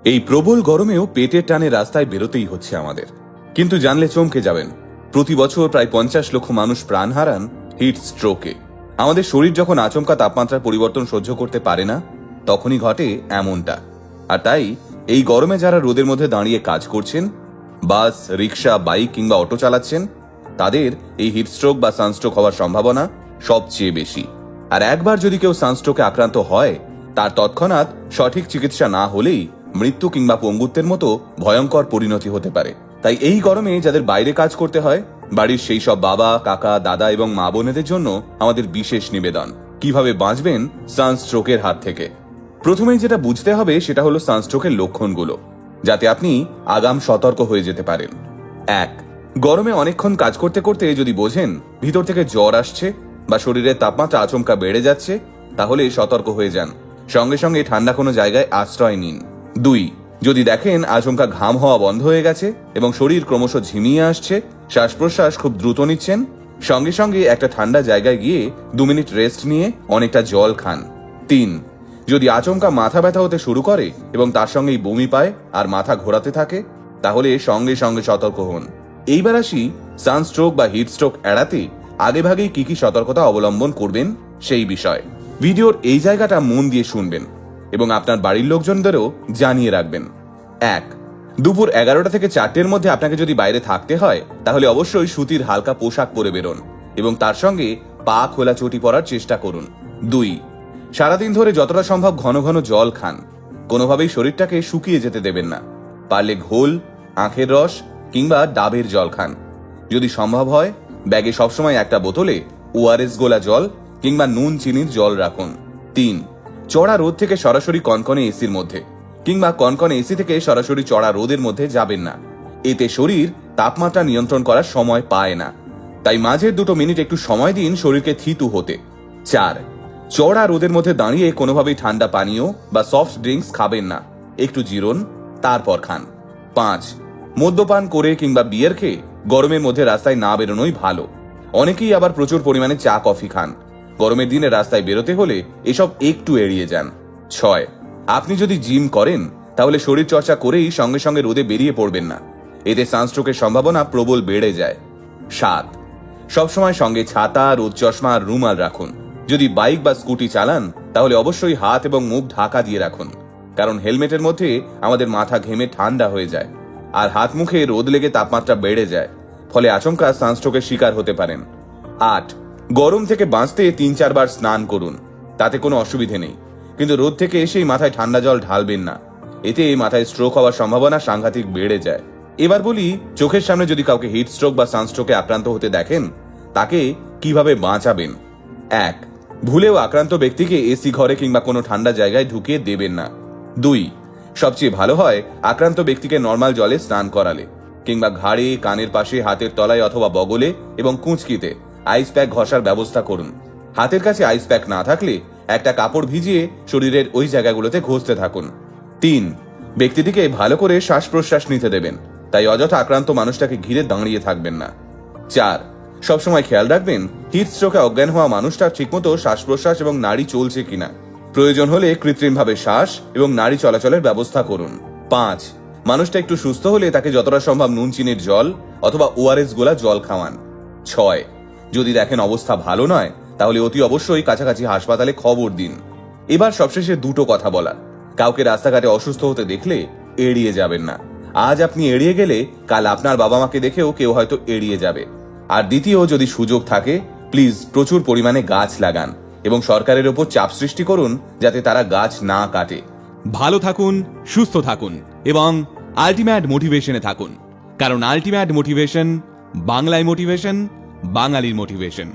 এই প্রবল গরমেও পেটের টানে রাস্তায় বেরোতেই হচ্ছে আমাদের। কিন্তু জানলে চমকে যাবেন, প্রতি বছর প্রায় 50 লক্ষ মানুষ প্রাণ হারান হিট স্ট্রোকে। আমাদের শরীর যখন আচমকা তাপমাত্রার পরিবর্তন সহ্য করতে পারে না, তখনই ঘটে এমনটা। আর তাই এই গরমে যারা রোদের মধ্যে দাঁড়িয়ে কাজ করছেন, বাস, রিক্সা, বাইক কিংবা অটো চালাচ্ছেন, তাদের এই হিটস্ট্রোক বা সানস্ট্রোক হওয়ার সম্ভাবনা সবচেয়ে বেশি। আর একবার যদি কেউ সানস্ট্রোকে আক্রান্ত হয়, তার তৎক্ষণাৎ সঠিক চিকিৎসা না হলেই মৃত্যু কিংবা পঙ্গুত্বের মতো ভয়ঙ্কর পরিণতি হতে পারে। তাই এই গরমে যাদের বাইরে কাজ করতে হয়, বাড়ির সেই সব বাবা, কাকা, দাদা এবং মা বোনেদের জন্য আমাদের বিশেষ নিবেদন, কিভাবে বাঁচবেন সানস্ট্রোকের হাত থেকে। প্রথমেই যেটা বুঝতে হবে সেটা হলো সানস্ট্রোকের লক্ষণগুলো, যাতে আপনি আগাম সতর্ক হয়ে যেতে পারেন। 1. গরমে অনেকক্ষণ কাজ করতে করতে যদি বোঝেন ভিতর থেকে জ্বর আসছে বা শরীরের তাপমাত্রা আচমকা বেড়ে যাচ্ছে, তাহলে সতর্ক হয়ে যান। সঙ্গে সঙ্গে ঠান্ডা কোনো জায়গায় আশ্রয় নিন। 2. যদি দেখেন আচমকা ঘাম হওয়া বন্ধ হয়ে গেছে এবং শরীর ক্রমশ ঝিমিয়ে আসছে, শ্বাস প্রশ্বাস খুব দ্রুত নিচ্ছেন, সঙ্গে সঙ্গে একটা ঠান্ডা জায়গায় গিয়ে 2 মিনিট রেস্ট নিয়ে অনেকটা জল খান। 3. যদি আচমকা মাথা ব্যথা হতে শুরু করে এবং তার সঙ্গেই বমি পায় আর মাথা ঘোরাতে থাকে, তাহলে সঙ্গে সঙ্গে সতর্ক হন। এইবার আসি সানস্ট্রোক বা হিটস্ট্রোক এড়াতে আগেভাগেই কি কি সতর্কতা অবলম্বন করবেন সেই বিষয়। ভিডিওর এই জায়গাটা মন দিয়ে শুনবেন এবং আপনার বাড়ির লোকজনদেরও জানিয়ে রাখবেন। 1. দুপুর 11টা থেকে 4টের মধ্যে আপনাকে যদি বাইরে থাকতে হয়, তাহলে অবশ্যই সুতির হালকা পোশাক পরে বেরোন এবং তার সঙ্গে পা খোলা চটি পরার চেষ্টা করুন। 2. সারাদিন ধরে যতটা সম্ভব ঘন ঘন জল খান। কোনোভাবেই শরীরটাকে শুকিয়ে যেতে দেবেন না। পারলে ঘোল, আখের রস কিংবা ডাবের জল খান। যদি সম্ভব হয় ব্যাগে সবসময় একটা বোতলে ওআরএস গোলা জল কিংবা নুন চিনির জল রাখুন। 3. চড়া রোদ থেকে সরাসরি কনকনে এসির মধ্যে কিংবা কনকনে এসি থেকে সরাসরি চড়া রোদের মধ্যে যাবেন না। এতে শরীর তাপমাত্রা নিয়ন্ত্রণ করার সময় পায় না। তাই মাঝের 2 মিনিট একটু সময় দিন শরীরকে থিতু হতে। 4. চড়া রোদের মধ্যে দাঁড়িয়ে কোনোভাবেই ঠান্ডা পানীয় বা সফট ড্রিঙ্কস খাবেন না। একটু জিরোন, তারপর খান। 5. মদ্যপান করে কিংবা বিয়ার খেয়ে গরমের মধ্যে রাস্তায় না বেরোনোই ভালো। অনেকেই আবার প্রচুর পরিমাণে চা কফি খান। গরমের দিনে রাস্তায় বেরোতে হলে এসব একটু এড়িয়ে যান। 6. আপনি যদি জিম করেন, তাহলে শরীর চর্চা করেই সঙ্গে সঙ্গে রোদে বেরিয়ে পড়বেন না। এতে সানস্ট্রোকের সম্ভাবনা প্রবল বেড়ে যায়। 7. সবসময় সঙ্গে ছাতা, রোদ চশমা আর রুমাল রাখুন। যদি বাইক বা স্কুটি চালান, তাহলে অবশ্যই হাত এবং মুখ ঢাকা দিয়ে রাখুন, কারণ হেলমেটের মধ্যে আমাদের মাথা ঘেমে ঠান্ডা হয়ে যায় আর হাত মুখে রোদ লেগে তাপমাত্রা বেড়ে যায়, ফলে আচমকা সানস্ট্রোকের শিকার হতে পারেন। 8. গরম থেকে বাঁচতে 3-4 বার স্নান করুন, তাতে কোনো অসুবিধে নেই, কিন্তু রোদ থেকে এসেই মাথায় ঠান্ডা জল ঢালবেন না। এতে মাথায় স্ট্রোক হওয়ার সম্ভাবনা সাংঘাতিক বেড়ে যায়। এবার বলি, চোখের সামনে যদি কাউকে হিট স্ট্রোক বা সানস্ট্রোকে আক্রান্ত হতে দেখেন, তাকে কিভাবে বাঁচাবেন। 1. ভুলেও আক্রান্ত ব্যক্তিকে এসি ঘরে কিংবা কোনো ঠান্ডা জায়গায় ঢুকিয়ে দেবেন না। 2. সবচেয়ে ভালো হয় আক্রান্ত ব্যক্তিকে নর্মাল জলে স্নান করালে কিংবা ঘাড়ে, কানের পাশে, হাতের তলায় অথবা বগলে এবং কুঁচকিতে আইস প্যাক ঘষার ব্যবস্থা করুন। হাতের কাছে আইস প্যাক না থাকলে একটা কাপড় ভিজিয়ে শরীরের ওই জায়গাগুলোতে ঘষতে থাকুন। 3. ব্যক্তিটিকে ভালো করে শ্বাস প্রশ্বাস নিতে দেবেন, তাই অযথা আক্রান্ত মানুষটাকে ঘিরে দাঁড়িয়ে থাকবেন না। 4. সবসময় খেয়াল রাখবেন হিট স্ট্রোকে অজ্ঞান হওয়া মানুষটা ঠিকমতো শ্বাস প্রশ্বাস এবং নাড়ি চলছে কিনা। প্রয়োজন হলে কৃত্রিমভাবে শ্বাস এবং নাড়ি চলাচলের ব্যবস্থা করুন। 5. মানুষটা একটু সুস্থ হলে তাকে যতটা সম্ভব নুন চিনির জল অথবা ওআরএস গোলা জল খাওয়ান। 6. যদি দেখেন অবস্থা ভালো নয়, তাহলে অতি অবশ্যই কাছাকাছি হাসপাতালে খবর দিন। এবার সবশেষে 2টো কথা বলার। কাউকে রাস্তাঘাটে অসুস্থ হতে দেখলে এড়িয়ে যাবেন না। আজ আপনি এড়িয়ে গেলে কাল আপনার বাবা মাকে দেখেও কেউ হয়তো এড়িয়ে যাবে। আর দ্বিতীয়, যদি সুযোগ থাকে প্লিজ প্রচুর পরিমাণে গাছ লাগান এবং সরকারের ওপর চাপ সৃষ্টি করুন যাতে তারা গাছ না কাটে। ভালো থাকুন, সুস্থ থাকুন এবং আলটিমেট মোটিভেশনে থাকুন, কারণ আলটিমেট মোটিভেশন বাংলায় মোটিভেশন, বাঙালির মোটিভেশন।